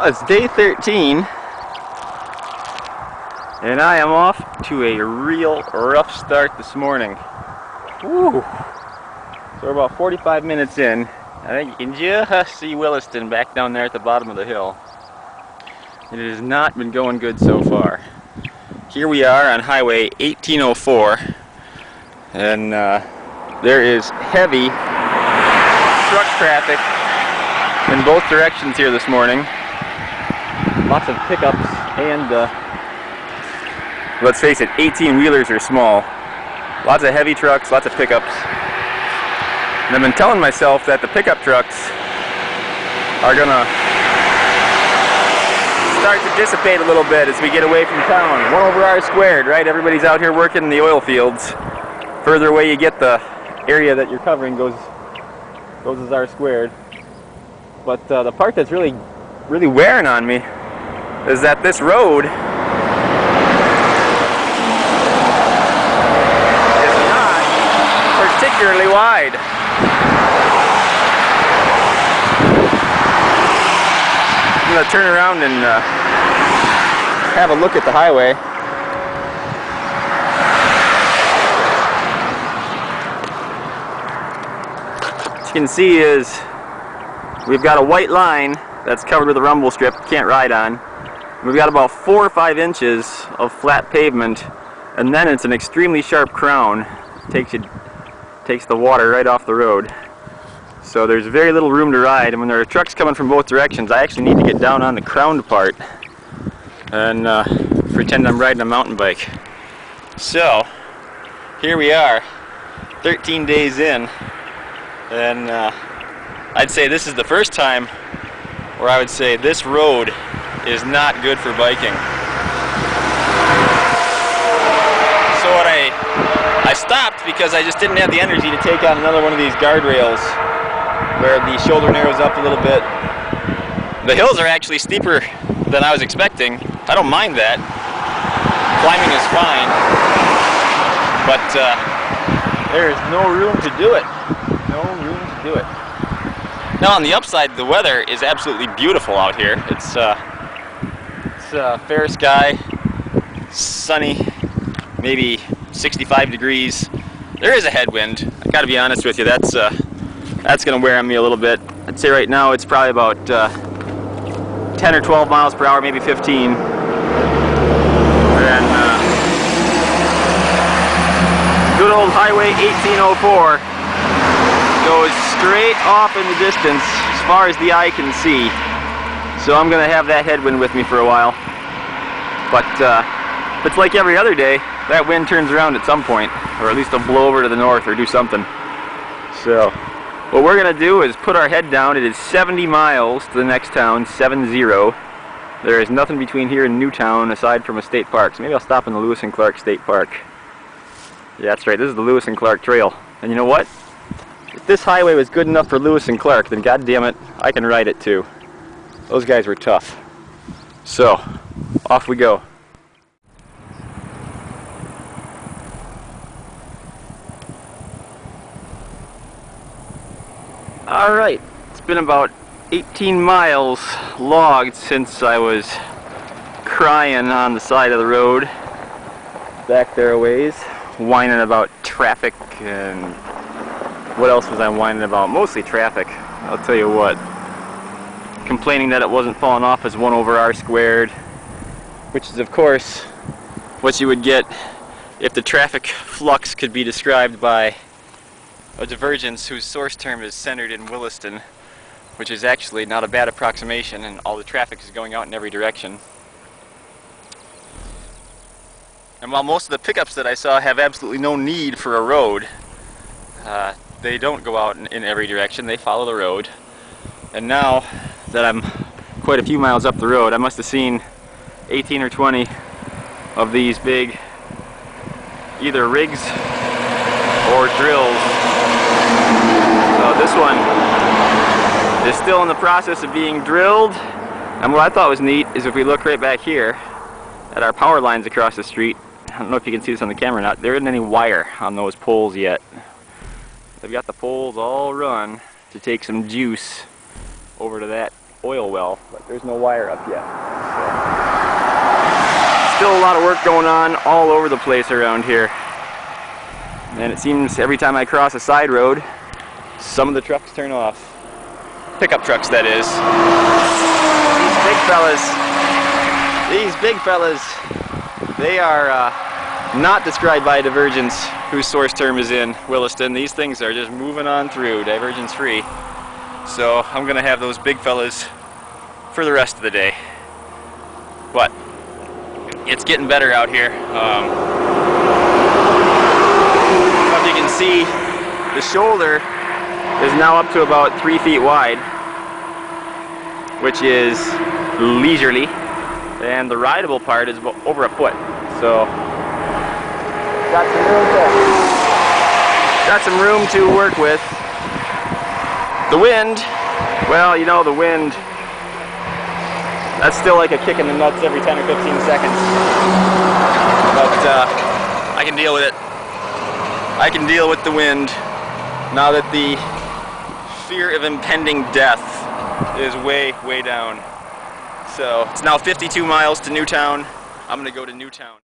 Well, it's day 13, and I am off to a real rough start this morning. Woo! So we're about 45 minutes in. I think you can just see Williston back down there at the bottom of the hill. It has not been going good so far. Here we are on Highway 1804, and there is heavy truck traffic in both directions here this morning. Lots of pickups and, let's face it, 18-wheelers are small. Lots of heavy trucks, lots of pickups. And I've been telling myself that the pickup trucks are gonna start to dissipate a little bit as we get away from town. 1 over R squared, right? Everybody's out here working in the oil fields. Further away you get, the area that you're covering goes as R squared. But the part that's really wearing on me is that this road is not particularly wide. I'm going to turn around and have a look at the highway. What you can see is we've got a white line that's covered with a rumble strip, can't ride on. We've got about 4 or 5 inches of flat pavement, and then it's an extremely sharp crown. Takes the water right off the road. So there's very little room to ride, and when there are trucks coming from both directions, I actually need to get down on the crowned part and pretend I'm riding a mountain bike. So here we are, 13 days in, and I'd say this is the first time where I would say this road is not good for biking. So what I stopped because I just didn't have the energy to take on another one of these guardrails where the shoulder narrows up a little bit. The hills are actually steeper than I was expecting. I don't mind that. Climbing is fine, but there is no room to do it. No room to do it. Now on the upside, the weather is absolutely beautiful out here. It's fair sky, sunny, maybe 65 degrees. There is a headwind. I gotta be honest with you, that's gonna wear on me a little bit. I'd say right now it's probably about 10 or 12 miles per hour, maybe 15. And good old Highway 1804 goes straight off in the distance as far as the eye can see. So I'm gonna have that headwind with me for a while. But it's like every other day, that wind turns around at some point, or at least it'll blow over to the north or do something. So what we're gonna do is put our head down. It is 70 miles to the next town, 70. There is nothing between here and Newtown aside from a state park. So maybe I'll stop in the Lewis and Clark State Park. Yeah, that's right, this is the Lewis and Clark Trail. And you know what? If this highway was good enough for Lewis and Clark, then god damn it, I can ride it too. Those guys were tough. So, off we go. Alright, it's been about 18 miles logged since I was crying on the side of the road back there a ways, whining about traffic, and what else was I whining about? Mostly traffic, I'll tell you what. Complaining that it wasn't falling off as 1 over R squared, which is of course what you would get if the traffic flux could be described by a divergence whose source term is centered in Williston, which is actually not a bad approximation, and all the traffic is going out in every direction. And while most of the pickups that I saw have absolutely no need for a road, they don't go out in every direction, they follow the road. And now that I'm quite a few miles up the road, I must have seen 18 or 20 of these big either rigs or drills. So this one is still in the process of being drilled. And what I thought was neat is if we look right back here at our power lines across the street, I don't know if you can see this on the camera or not, there isn't any wire on those poles yet. They've got the poles all run to take some juice over to that oil well, but there's no wire up yet. So. Still a lot of work going on all over the place around here. And it seems every time I cross a side road, some of the trucks turn off. Pickup trucks, that is. These big fellas, they are not described by divergence, whose source term is in Williston. These things are just moving on through, divergence free. So I'm gonna have those big fellas for the rest of the day. But it's getting better out here. As you can see, the shoulder is now up to about 3 feet wide, which is leisurely, and the rideable part is over a foot. So got some room to work with. The wind, well, you know, the wind, that's still like a kick in the nuts every 10 or 15 seconds. But I can deal with it. I can deal with the wind now that the fear of impending death is way, way down. So it's now 52 miles to Newtown. I'm gonna go to Newtown.